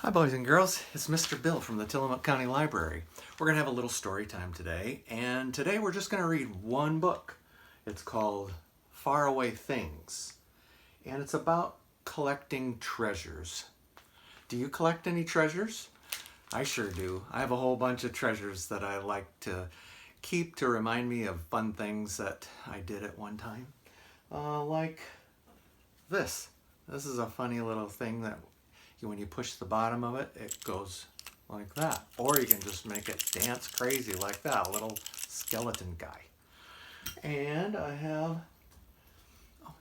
Hi boys and girls, it's Mr. Bill from the Tillamook County Library. We're going to have a little story time today, and today we're just going to read one book. It's called Faraway Things, and it's about collecting treasures. Do you collect any treasures? I sure do. I have a whole bunch of treasures that I like to keep to remind me of fun things that I did at one time. Like this. This is a funny little thing that when you push the bottom of it, it goes like that. Or you can just make it dance crazy like that, a little skeleton guy. And I have,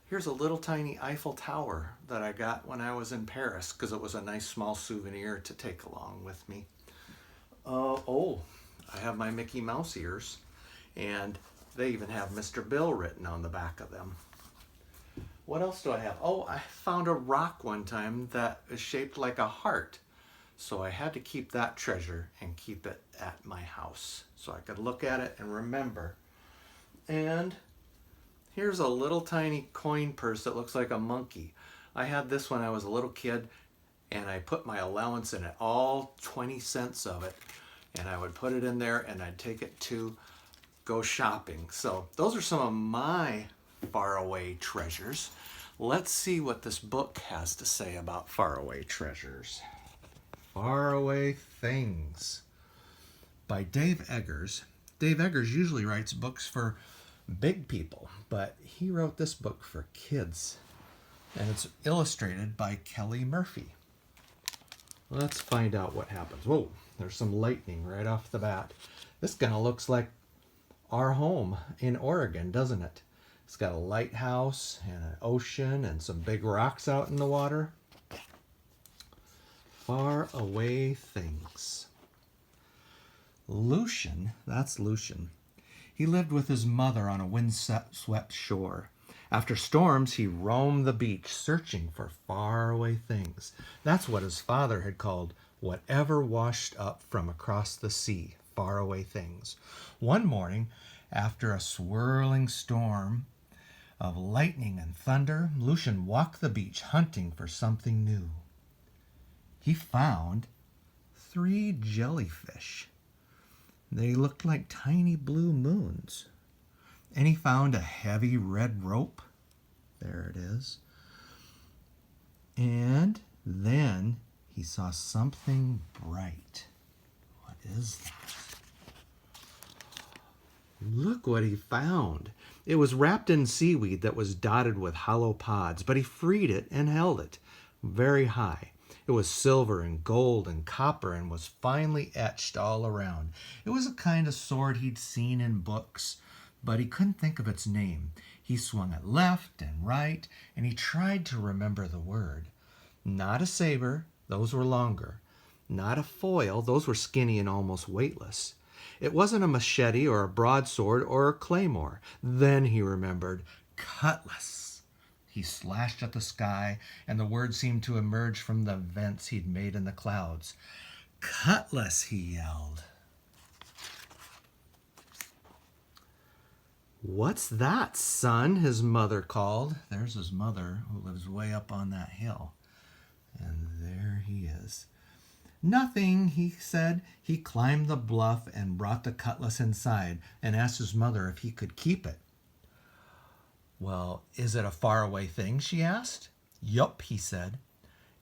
here's a little tiny Eiffel Tower that I got when I was in Paris because it was a nice small souvenir to take along with me. I have my Mickey Mouse ears, and they even have Mr. Bill written on the back of them. What else do I have? Oh, I found a rock one time that is shaped like a heart. So I had to keep that treasure and keep it at my house so I could look at it and remember. And here's a little tiny coin purse that looks like a monkey. I had this when I was a little kid, and I put my allowance in it, all 20 cents of it. And I would put it in there and I'd take it to go shopping. So those are some of my faraway treasures. Let's see what this book has to say about faraway treasures. Faraway Things by Dave Eggers. Dave Eggers usually writes books for big people, but he wrote this book for kids, and it's illustrated by Kelly Murphy. Let's find out what happens. Whoa, there's some lightning right off the bat. This kind of looks like our home in Oregon, doesn't it? It's got a lighthouse and an ocean and some big rocks out in the water. Far away things. Lucian, that's Lucian. He lived with his mother on a windswept shore. After storms, he roamed the beach searching for faraway things. That's what his father had called whatever washed up from across the sea, faraway things. One morning, after a swirling storm of lightning and thunder, Lucian walked the beach hunting for something new. He found 3 jellyfish. They looked like tiny blue moons. And he found a heavy red rope. There it is. And then he saw something bright. What is that? Look what he found. It was wrapped in seaweed that was dotted with hollow pods, but he freed it and held it very high. It was silver and gold and copper and was finely etched all around. It was a kind of sword he'd seen in books, but he couldn't think of its name. He swung it left and right, and he tried to remember the word. Not a saber, those were longer. Not a foil, those were skinny and almost weightless. It wasn't a machete or a broadsword or a claymore. Then he remembered, cutlass. He slashed at the sky, and the word seemed to emerge from the vents he'd made in the clouds. Cutlass, he yelled. What's that, son? His mother called. There's his mother, who lives way up on that hill. And there he is. Nothing, he said. He climbed the bluff and brought the cutlass inside and asked his mother if he could keep it. Well, is it a faraway thing, she asked. Yup, he said.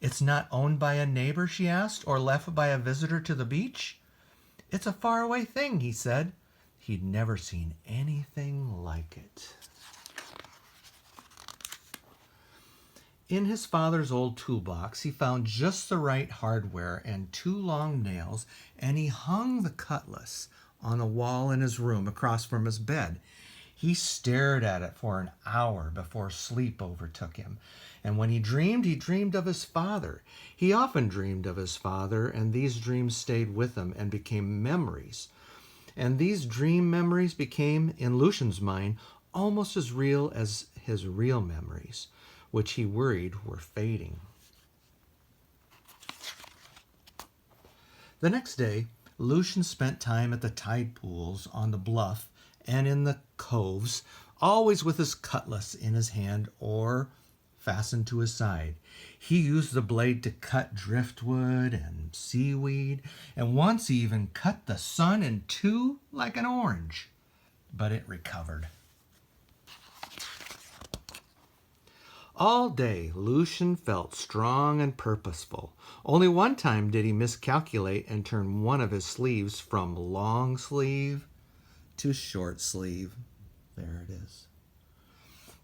It's not owned by a neighbor, she asked, or left by a visitor to the beach? It's a faraway thing, he said. He'd never seen anything like it. In his father's old toolbox, he found just the right hardware and 2 long nails, and he hung the cutlass on a wall in his room across from his bed. He stared at it for an hour before sleep overtook him. And when he dreamed of his father. He often dreamed of his father, and these dreams stayed with him and became memories. And these dream memories became, in Lucian's mind, almost as real as his real memories, which he worried were fading. The next day, Lucian spent time at the tide pools on the bluff and in the coves, always with his cutlass in his hand or fastened to his side. He used the blade to cut driftwood and seaweed, and once he even cut the sun in two like an orange. But it recovered. All day, Lucian felt strong and purposeful. Only one time did he miscalculate and turn one of his sleeves from long sleeve to short sleeve. There it is.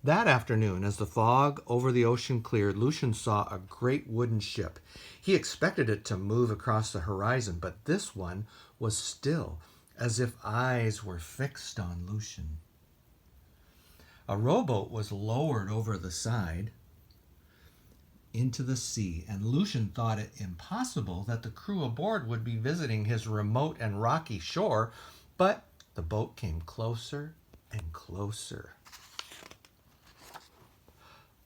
That afternoon, as the fog over the ocean cleared, Lucian saw a great wooden ship. He expected it to move across the horizon, but this one was still, as if eyes were fixed on Lucian. A rowboat was lowered over the side into the sea, and Lucian thought it impossible that the crew aboard would be visiting his remote and rocky shore, but the boat came closer and closer.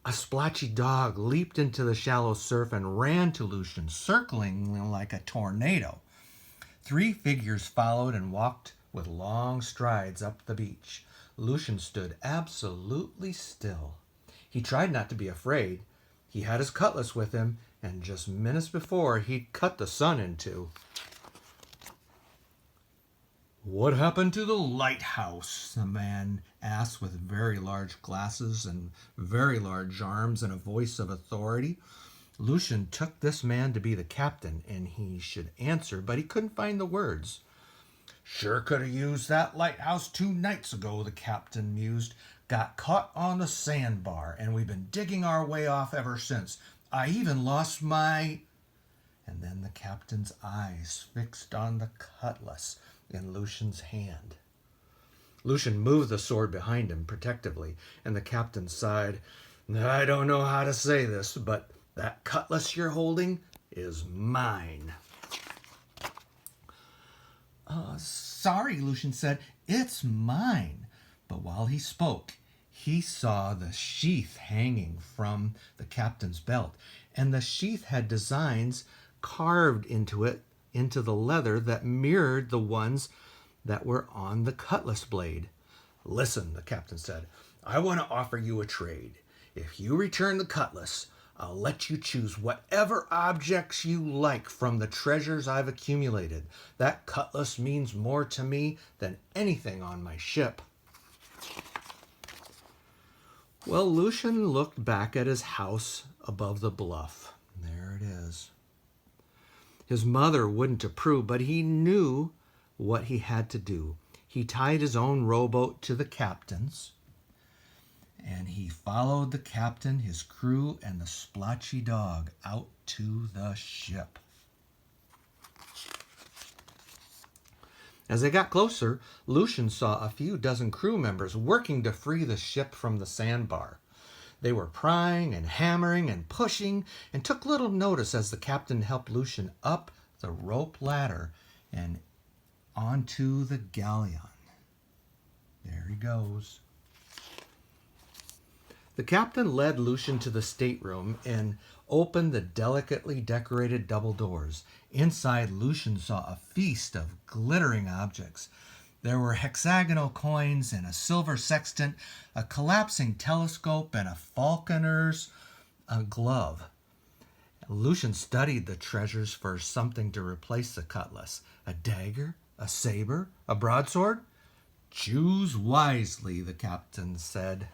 A splotchy dog leaped into the shallow surf and ran to Lucian, circling like a tornado. 3 figures followed and walked with long strides up the beach. Lucian stood absolutely still. He tried not to be afraid. He had his cutlass with him, and just minutes before, he'd cut the sun in two. "What happened to the lighthouse?" the man asked with very large glasses and very large arms and a voice of authority. Lucian took this man to be the captain, and he should answer, but he couldn't find the words. "Sure could have used that lighthouse 2 nights ago," the captain mused. "Got caught on the sandbar, and we've been digging our way off ever since. I even lost my..." And then the captain's eyes fixed on the cutlass in Lucian's hand. Lucian moved the sword behind him protectively, and the captain sighed. "I don't know how to say this, but that cutlass you're holding is mine." "Sorry," Lucian said. "It's mine." But while he spoke, he saw the sheath hanging from the captain's belt, and the sheath had designs carved into it, into the leather that mirrored the ones that were on the cutlass blade. "Listen," the captain said, "I want to offer you a trade. If you return the cutlass, I'll let you choose whatever objects you like from the treasures I've accumulated. That cutlass means more to me than anything on my ship." Well, Lucian looked back at his house above the bluff. There it is. His mother wouldn't approve, but he knew what he had to do. He tied his own rowboat to the captain's, and he followed the captain, his crew, and the splotchy dog out to the ship. As they got closer, Lucian saw a few dozen crew members working to free the ship from the sandbar. They were prying and hammering and pushing, and took little notice as the captain helped Lucian up the rope ladder and onto the galleon. There he goes. The captain led Lucian to the stateroom and opened the delicately decorated double doors. Inside, Lucian saw a feast of glittering objects. There were hexagonal coins and a silver sextant, a collapsing telescope, and a falconer's glove. Lucian studied the treasures for something to replace the cutlass. A dagger, a saber, a broadsword? "Choose wisely," the captain said.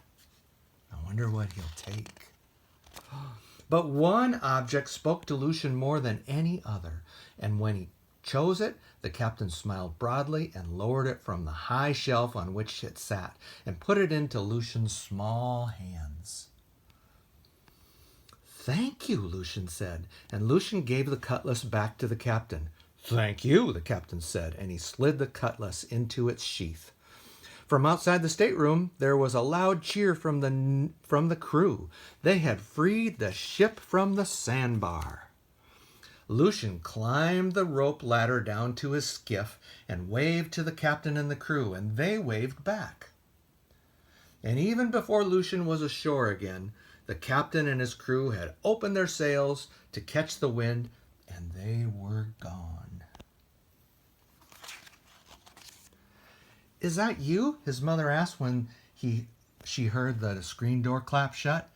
I wonder what he'll take. But one object spoke to Lucian more than any other, and when he chose it, the captain smiled broadly and lowered it from the high shelf on which it sat and put it into Lucian's small hands. "Thank you," Lucian said, and Lucian gave the cutlass back to the captain. "Thank you," the captain said, and he slid the cutlass into its sheath. From outside the stateroom, there was a loud cheer from the crew. They had freed the ship from the sandbar. Lucian climbed the rope ladder down to his skiff and waved to the captain and the crew, and they waved back. And even before Lucian was ashore again, the captain and his crew had opened their sails to catch the wind, and they were gone. "Is that you?" his mother asked when she heard the screen door clap shut.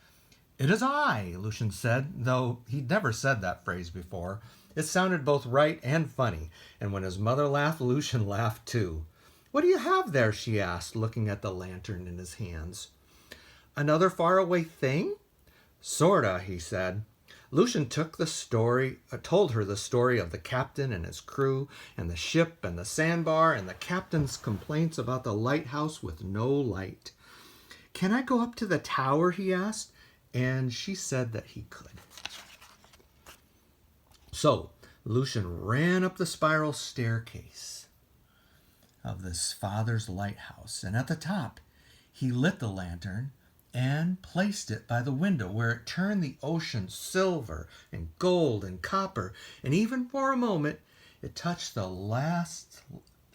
"It is I," Lucian said, though he'd never said that phrase before. It sounded both right and funny, and when his mother laughed, Lucian laughed too. "What do you have there?" she asked, looking at the lantern in his hands. "Another faraway thing?" "Sorta," he said. Lucian told her the story of the captain and his crew, and the ship and the sandbar, and the captain's complaints about the lighthouse with no light. "Can I go up to the tower?" he asked, and she said that he could. So Lucian ran up the spiral staircase of his father's lighthouse, and at the top he lit the lantern and placed it by the window, where it turned the ocean silver and gold and copper, and even for a moment it touched the last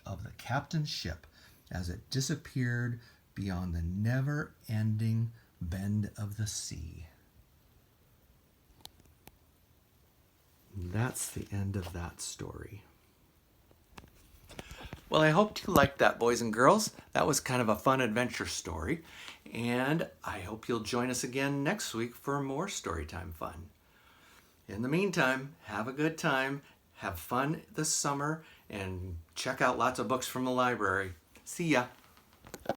of the captain's ship as it disappeared beyond the never-ending bend of the sea. That's the end of that story. Well, I hope you liked that, boys and girls. That was kind of a fun adventure story. And I hope you'll join us again next week for more Storytime fun. In the meantime, have a good time, have fun this summer, and check out lots of books from the library. See ya.